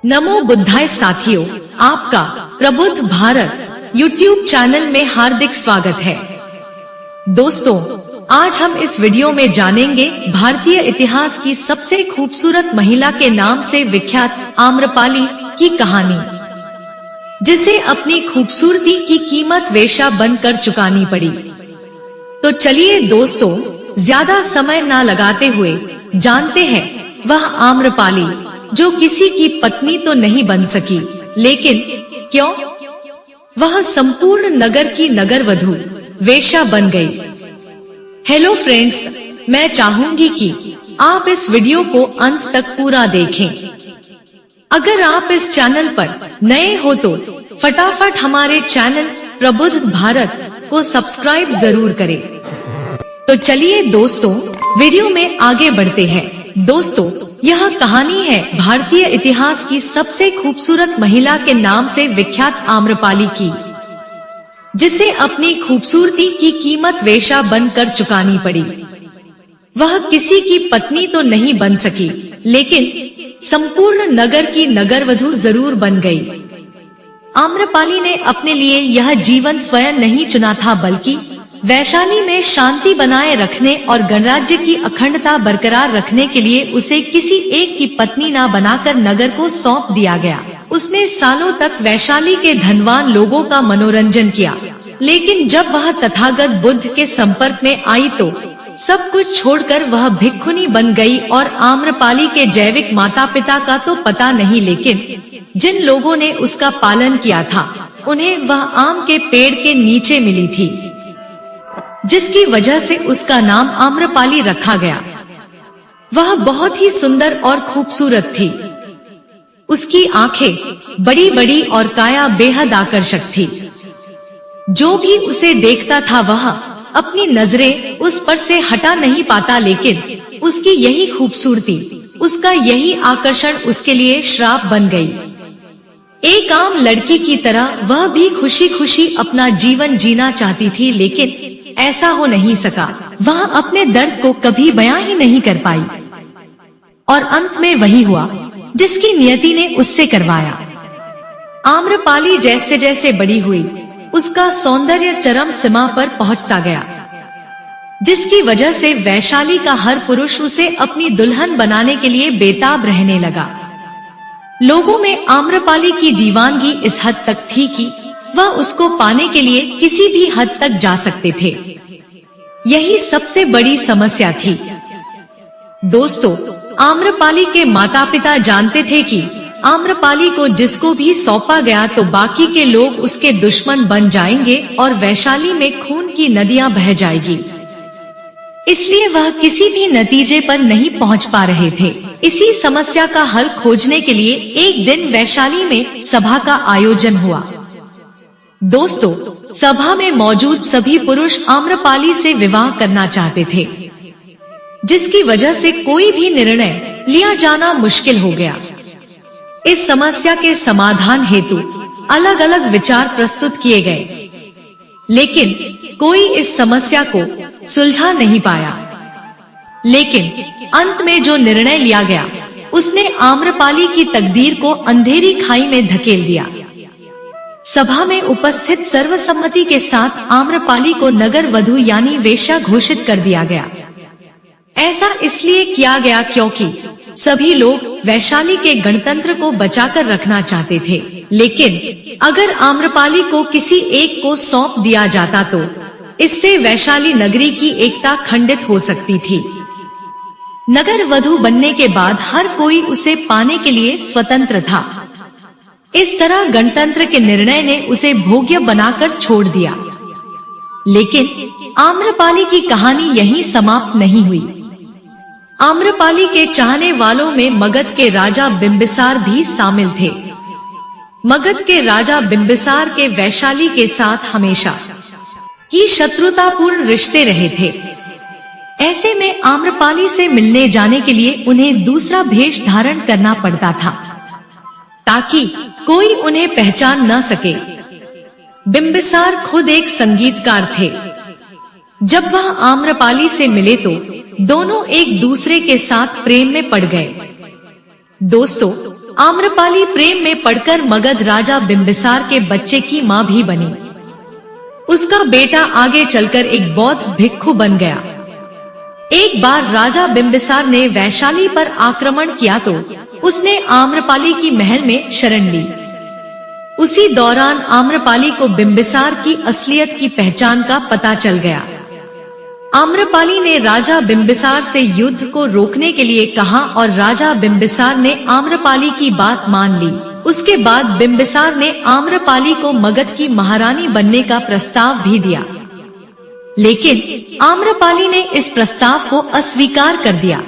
नमो बुद्धाय साथियों, आपका प्रबुद्ध भारत यूट्यूब चैनल में हार्दिक स्वागत है। दोस्तों, आज हम इस वीडियो में जानेंगे भारतीय इतिहास की सबसे खूबसूरत महिला के नाम से विख्यात आम्रपाली की कहानी, जिसे अपनी खूबसूरती की कीमत वेश्या बनकर चुकानी पड़ी। तो चलिए दोस्तों, ज्यादा समय ना लगाते हुए जानते हैं वह आम्रपाली जो किसी की पत्नी तो नहीं बन सकी, लेकिन क्यों? वह संपूर्ण नगर की नगरवधू वेश्या बन गई। हेलो फ्रेंड्स, मैं चाहूंगी कि आप इस वीडियो को अंत तक पूरा देखें। अगर आप इस चैनल पर नए हो तो फटाफट हमारे चैनल प्रबुद्ध भारत को सब्सक्राइब जरूर करें। तो चलिए दोस्तों, वीडियो में आगे बढ़ते हैं। दोस्तों, यह कहानी है भारतीय इतिहास की सबसे खूबसूरत महिला के नाम से विख्यात आम्रपाली की, जिसे अपनी खूबसूरती की कीमत वेश्या बनकर चुकानी पड़ी। वह किसी की पत्नी तो नहीं बन सकी, लेकिन संपूर्ण नगर की नगरवधू जरूर बन गई। आम्रपाली ने अपने लिए यह जीवन स्वयं नहीं चुना था, बल्कि वैशाली में शांति बनाए रखने और गणराज्य की अखंडता बरकरार रखने के लिए उसे किसी एक की पत्नी न बनाकर नगर को सौंप दिया गया। उसने सालों तक वैशाली के धनवान लोगों का मनोरंजन किया, लेकिन जब वह तथागत बुद्ध के संपर्क में आई तो सब कुछ छोड़कर वह भिक्षुनी बन गई। और आम्रपाली के जैविक माता पिता का तो पता नहीं, लेकिन जिन लोगों ने उसका पालन किया था उन्हें वह आम के पेड़ के नीचे मिली थी, जिसकी वजह से उसका नाम आम्रपाली रखा गया। वह बहुत ही सुंदर और खूबसूरत थी। उसकी आंखें बड़ी बड़ी और काया बेहद आकर्षक थी। जो भी उसे देखता था वह अपनी नजरें उस पर से हटा नहीं पाता, लेकिन उसकी यही खूबसूरती, उसका यही आकर्षण उसके लिए श्राप बन गई। एक आम लड़की की तरह वह भी खुशी खुशी अपना जीवन जीना चाहती थी, लेकिन ऐसा हो नहीं सका। वह अपने दर्द को कभी बयां ही नहीं कर पाई, और अंत में वही हुआ जिसकी नियति ने उससे करवाया। आम्रपाली जैसे जैसे बड़ी हुई, उसका सौंदर्य चरम सीमा पर पहुंचता गया, जिसकी वजह से वैशाली का हर पुरुष उसे अपनी दुल्हन बनाने के लिए बेताब रहने लगा। लोगों में आम्रपाली की दीवानगी इस हद तक थी कि वह उसको पाने के लिए किसी भी हद तक जा सकते थे। यही सबसे बड़ी समस्या थी। दोस्तों, आम्रपाली के माता पिता जानते थे कि आम्रपाली को जिसको भी सौंपा गया तो बाकी के लोग उसके दुश्मन बन जाएंगे और वैशाली में खून की नदियां बह जाएगी। इसलिए वह किसी भी नतीजे पर नहीं पहुंच पा रहे थे। इसी समस्या का हल खोजने के लिए एक दिन वैशाली में सभा का आयोजन हुआ। दोस्तों, सभा में मौजूद सभी पुरुष आम्रपाली से विवाह करना चाहते थे, जिसकी वजह से कोई भी निर्णय लिया जाना मुश्किल हो गया। इस समस्या के समाधान हेतु अलग अलग विचार प्रस्तुत किए गए, लेकिन कोई इस समस्या को सुलझा नहीं पाया। लेकिन अंत में जो निर्णय लिया गया उसने आम्रपाली की तकदीर को अंधेरी खाई में धकेल दिया। सभा में उपस्थित सर्वसम्मति के साथ आम्रपाली को नगर वधू यानी वेश्या घोषित कर दिया गया। ऐसा इसलिए किया गया क्योंकि सभी लोग वैशाली के गणतंत्र को बचाकर रखना चाहते थे, लेकिन अगर आम्रपाली को किसी एक को सौंप दिया जाता तो इससे वैशाली नगरी की एकता खंडित हो सकती थी। नगर वधू बनने के बाद हर कोई उसे पाने के लिए स्वतंत्र था। इस तरह गणतंत्र के निर्णय ने उसे भोग्य बनाकर छोड़ दिया। लेकिन आम्रपाली की कहानी यहीं समाप्त नहीं हुई। आम्रपाली के चाहने वालों में मगध के राजा बिंबिसार भी शामिल थे। मगध के राजा बिंबिसार के वैशाली के साथ हमेशा ही शत्रुतापूर्ण रिश्ते रहे थे। ऐसे में आम्रपाली से मिलने जाने के लिए उन्हें दूसरा भेष धारण करना पड़ता था, ताकि कोई उन्हें पहचान न सके। बिंबिसार खुद एक संगीतकार थे। जब वह आम्रपाली से मिले तो दोनों एक दूसरे के साथ प्रेम में पड़ गए। दोस्तों, आम्रपाली प्रेम में पड़कर मगध राजा बिंबिसार के बच्चे की मां भी बनी। उसका बेटा आगे चलकर एक बौद्ध भिक्षु बन गया। एक बार राजा बिंबिसार ने वैशाली पर आक्रमण किया तो उसने आम्रपाली की महल में शरण ली। उसी दौरान आम्रपाली को बिंबिसार की असलियत की पहचान का पता चल गया। आम्रपाली ने राजा बिंबिसार से युद्ध को रोकने के लिए कहा और राजा बिंबिसार ने आम्रपाली की बात मान ली। उसके बाद बिंबिसार ने आम्रपाली को मगध की महारानी बनने का प्रस्ताव भी दिया, लेकिन आम्रपाली ने इस प्रस्ताव को अस्वीकार कर दिया,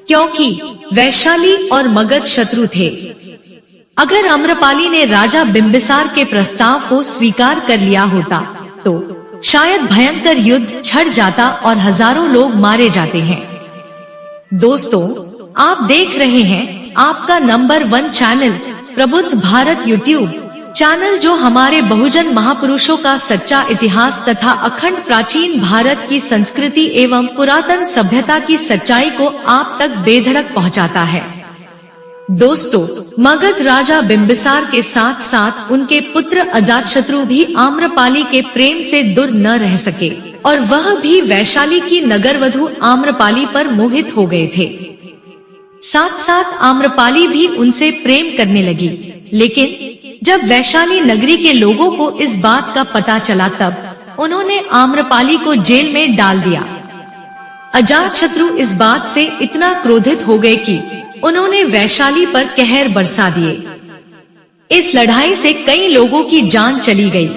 क्योंकि वैशाली और मगध शत्रु थे। अगर आम्रपाली ने राजा बिंबिसार के प्रस्ताव को स्वीकार कर लिया होता तो शायद भयंकर युद्ध छिड़ जाता और हजारों लोग मारे जाते हैं। दोस्तों, आप देख रहे हैं आपका नंबर 1 चैनल प्रबुद्ध भारत यूट्यूब चैनल, जो हमारे बहुजन महापुरुषों का सच्चा इतिहास तथा अखंड प्राचीन भारत की संस्कृति एवं पुरातन सभ्यता की सच्चाई को आप तक बेधड़क पहुंचाता है। दोस्तों, मगध राजा बिंबिसार के साथ साथ उनके पुत्र अजातशत्रु भी आम्रपाली के प्रेम से दूर न रह सके और वह भी वैशाली की नगरवधु आम्रपाली पर मोहित हो गए थे। साथ साथ आम्रपाली भी उनसे प्रेम करने लगी, लेकिन जब वैशाली नगरी के लोगों को इस बात का पता चला तब उन्होंने आम्रपाली को जेल में डाल दिया। अजातशत्रु इस बात से इतना क्रोधित हो गए कि उन्होंने वैशाली पर कहर बरसा दिए। इस लड़ाई से कई लोगों की जान चली गई।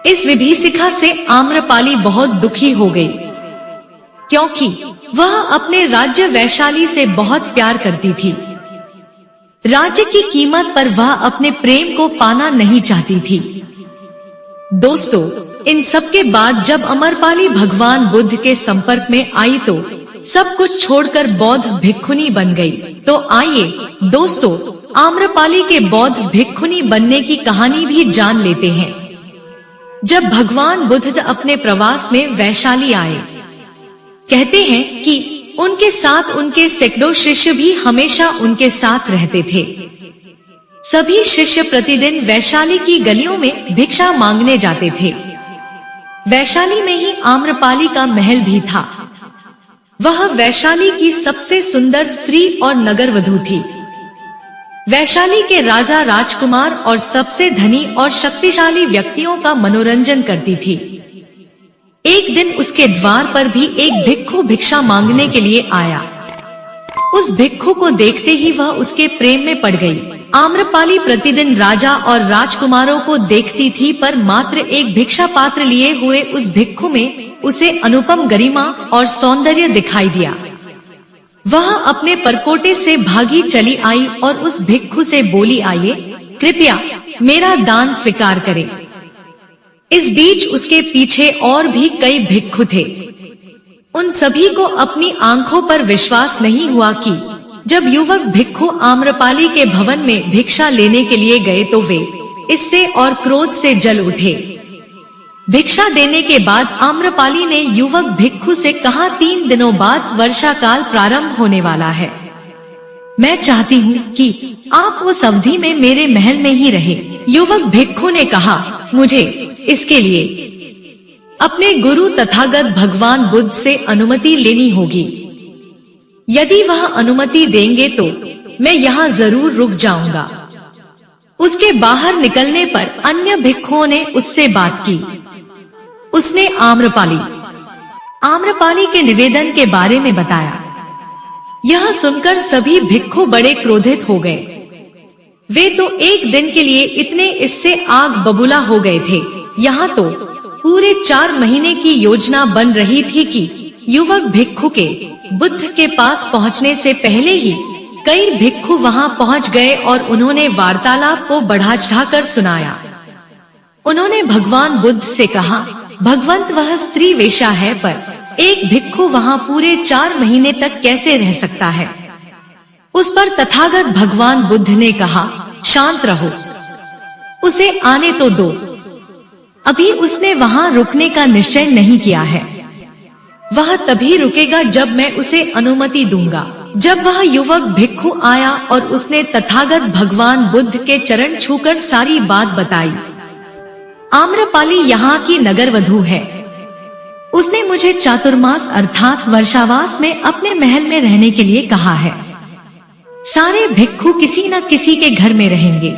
इस विभीषिका से आम्रपाली बहुत दुखी हो गई, क्योंकि वह अपने राज्य वैशाली से बहुत प्यार करती थी। राज्य की कीमत पर वह अपने प्रेम को पाना नहीं चाहती थी। दोस्तों, इन सब के बाद जब आम्रपाली भगवान बुद्ध के संपर्क में आई तो सब कुछ छोड़कर बौद्ध भिक्षुनी बन गई। तो आइए दोस्तों, आम्रपाली के बौद्ध भिक्षुनी बनने की कहानी भी जान लेते हैं। जब भगवान बुद्ध अपने प्रवास में वैशाली आए, कहते हैं कि उनके साथ उनके सैकड़ों शिष्य भी हमेशा उनके साथ रहते थे। सभी शिष्य प्रतिदिन वैशाली की गलियों में भिक्षा मांगने जाते थे। वैशाली में ही आम्रपाली का महल भी था। वह वैशाली की सबसे सुंदर स्त्री और नगरवधु थी। वैशाली के राजा राजकुमार और सबसे धनी और शक्तिशाली व्यक्तियों का मनोरंजन करती थी। एक दिन उसके द्वार पर भी एक भिक्षु भिक्षा मांगने के लिए आया। उस भिक्षु को देखते ही वह उसके प्रेम में पड़ गई। आम्रपाली प्रतिदिन राजा और राजकुमारों को देखती थी, पर मात्र एक भिक्षा पात्र लिए हुए उस भिक्षु में उसे अनुपम गरिमा और सौंदर्य दिखाई दिया। वह अपने परकोटे से भागी चली आई और उस भिक्षु से बोली, आइए, कृपया मेरा दान स्वीकार करें। इस बीच उसके पीछे और भी कई भिक्षु थे। उन सभी को अपनी आंखों पर विश्वास नहीं हुआ कि जब युवक भिक्षु आम्रपाली के भवन में भिक्षा लेने के लिए गए तो वे इससे और क्रोध से जल उठे। भिक्षा देने के बाद आम्रपाली ने युवक भिक्षु से कहा, 3 दिनों बाद वर्षा काल प्रारंभ होने वाला है। मैं चाहती हूँ कि आप उस अवधि में मेरे महल में ही रहे। युवक भिक्षु ने कहा, मुझे इसके लिए अपने गुरु तथागत भगवान बुद्ध से अनुमति लेनी होगी। यदि वह अनुमति देंगे तो मैं यहाँ जरूर रुक जाऊंगा। उसके बाहर निकलने पर अन्य भिक्षुओं ने उससे बात की। उसने आम्रपाली के निवेदन के बारे में बताया। यह सुनकर सभी भिक्षु बड़े क्रोधित हो गए। वे तो एक दिन के लिए इतने इससे आग बबूला हो गए थे। यहाँ तो पूरे 4 महीने की योजना बन रही थी कि युवक भिक्षु के बुद्ध के पास पहुँचने से पहले ही कई भिक्षु वहाँ पहुँच गए और उन्होंने वार्तालाप को बढ़ा चढ़ाकर सुनाया। उन्होंने भगवान बुद्ध से कहा, भगवंत, वह स्त्री वेश्या है, पर एक भिक्षु वहाँ पूरे 4 महीने तक कैसे रह सकता है? उस पर तथागत भगवान बुद्ध ने कहा, शांत रहो, उसे आने तो दो। अभी उसने वहाँ रुकने का निश्चय नहीं किया है। वह तभी रुकेगा जब मैं उसे अनुमति दूंगा। जब वह युवक भिक्षु आया और उसने तथागत भगवान बुद्ध के चरण छूकर सारी बात बताई। आम्रपाली यहाँ की नगरवधू है। उसने मुझे चातुर्मास अर्थात वर्षावास में अपने महल में रहने के लिए कहा है। सारे भिक्षु किसी न किसी के घर में रहेंगे।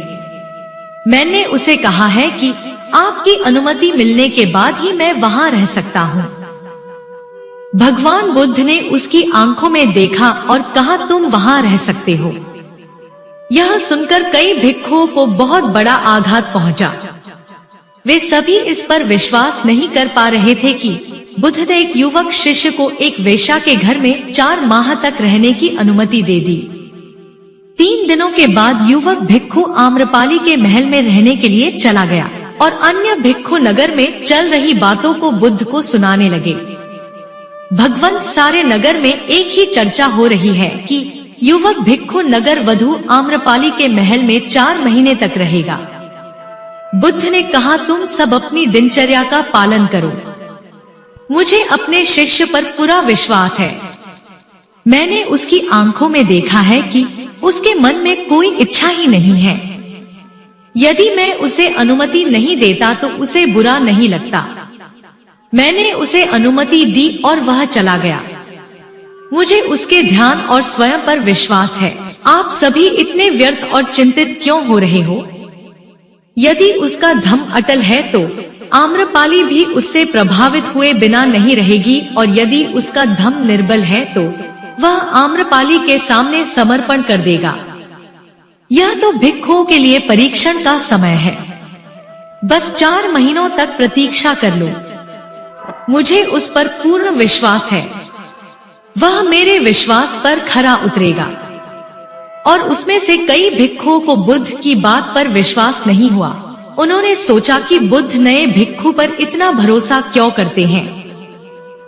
मैंने उसे कहा है कि आपकी अनुमति मिलने के बाद ही मैं वहां रह सकता हूँ। भगवान बुद्ध ने उसकी आंखों में देखा और कहा, तुम वहां रह सकते हो। यह सुनकर कई भिक्षुओं को बहुत बड़ा आघात पहुंचा। वे सभी इस पर विश्वास नहीं कर पा रहे थे कि बुद्ध ने एक युवक शिष्य को एक वेश्या के घर में 4 माह तक रहने की अनुमति दे दी। 3 दिनों के बाद युवक भिक्षु आम्रपाली के महल में रहने के लिए चला गया और अन्य भिक्षु नगर में चल रही बातों को बुद्ध को सुनाने लगे। भगवंत सारे नगर में एक ही चर्चा हो रही है कि युवक भिक्षु नगर वधु आम्रपाली के महल में 4 महीने तक रहेगा। बुद्ध ने कहा, तुम सब अपनी दिनचर्या का पालन करो। मुझे अपने शिष्य पर पूरा विश्वास है। मैंने उसकी आंखों में देखा है कि उसके मन में कोई इच्छा ही नहीं है। यदि मैं उसे अनुमति नहीं देता तो उसे बुरा नहीं लगता। मैंने उसे अनुमति दी और वह चला गया। मुझे उसके ध्यान और स्वयं पर विश्वास है। आप सभी इतने व्यर्थ और चिंतित क्यों हो रहे हो? यदि उसका धम्म अटल है तो आम्रपाली भी उससे प्रभावित हुए बिना नहीं रहेगी, और यदि उसका धम्म निर्बल है तो वह आम्रपाली के सामने समर्पण कर देगा। यह तो भिक्षुओं के लिए परीक्षण का समय है। बस 4 महीनों तक प्रतीक्षा कर लो। मुझे उस पर पूर्ण विश्वास है। वह मेरे विश्वास पर खरा उतरेगा। और उसमें से कई भिक्षुओं को बुद्ध की बात पर विश्वास नहीं हुआ। उन्होंने सोचा कि बुद्ध नए भिक्षु पर इतना भरोसा क्यों करते हैं।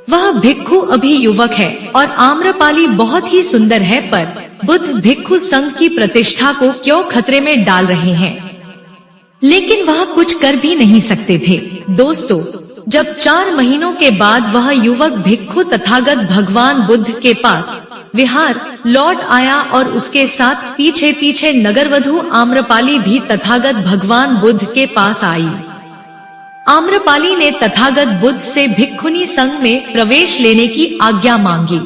वह भिक्षु अभी युवक है और आम्रपाली बहुत ही सुंदर है, पर बुद्ध भिक्षु संघ की प्रतिष्ठा को क्यों खतरे में डाल रहे हैं। लेकिन वह कुछ कर भी नहीं सकते थे। दोस्तों, जब 4 महीनों के बाद वह युवक भिक्षु तथागत भगवान बुद्ध के पास विहार लौट आया और उसके साथ पीछे पीछे नगरवधु आम्रपाली भी तथागत भगवान बुद्ध के पास आई। आम्रपाली ने तथागत बुद्ध से भिक्षुनी संघ में प्रवेश लेने की आज्ञा मांगी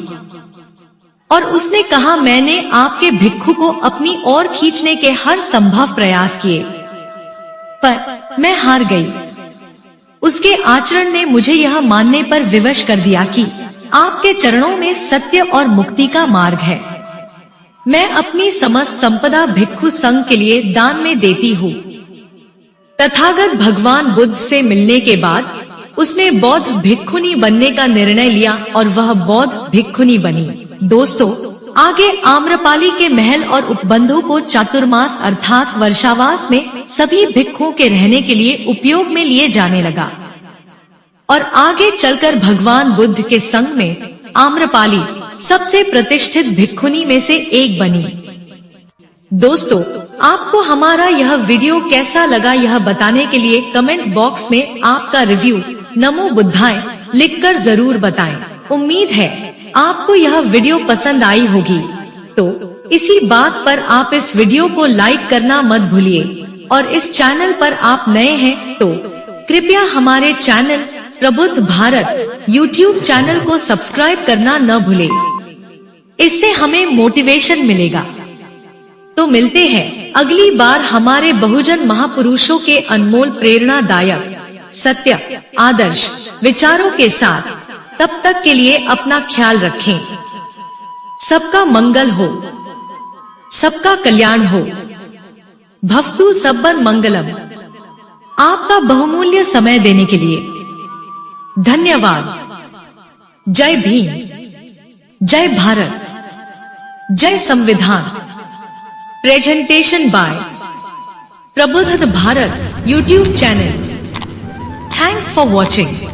और उसने कहा, मैंने आपके भिक्षु को अपनी ओर खींचने के हर संभव प्रयास किए, पर मैं हार गई। उसके आचरण ने मुझे यह मानने पर विवश कर दिया कि आपके चरणों में सत्य और मुक्ति का मार्ग है। मैं अपनी समस्त संपदा भिक्षु संघ के लिए दान में देती हूँ। तथागत भगवान बुद्ध से मिलने के बाद उसने बौद्ध भिक्षुनी बनने का निर्णय लिया और वह बौद्ध भिक्षुनी बनी। दोस्तों, आगे आम्रपाली के महल और उपबंधों को चातुर्मास अर्थात वर्षावास में सभी भिक्षुओं के रहने के लिए उपयोग में लिए जाने लगा और आगे चलकर भगवान बुद्ध के संग में आम्रपाली सबसे प्रतिष्ठित भिक्षुनी में से एक बनी। दोस्तों, आपको हमारा यह वीडियो कैसा लगा यह बताने के लिए कमेंट बॉक्स में आपका रिव्यू नमो बुद्धाय लिखकर जरूर बताएं। उम्मीद है आपको यह वीडियो पसंद आई होगी। तो इसी बात पर आप इस वीडियो को लाइक करना मत भूलिए और इस चैनल पर आप नए हैं तो कृपया हमारे चैनल प्रबुद्ध भारत यूट्यूब चैनल को सब्सक्राइब करना न भूले। इससे हमें मोटिवेशन मिलेगा। तो मिलते हैं अगली बार हमारे बहुजन महापुरुषों के अनमोल प्रेरणादायक सत्य आदर्श विचारों के साथ। तब तक के लिए अपना ख्याल रखें। सबका मंगल हो, सबका कल्याण हो। भवतु सब्बन मंगलम। आपका बहुमूल्य समय देने के लिए धन्यवाद। जय भीम, जय भारत, जय संविधान। प्रेजेंटेशन बाय प्रबुद्ध Bharat YouTube channel. Thanks for watching.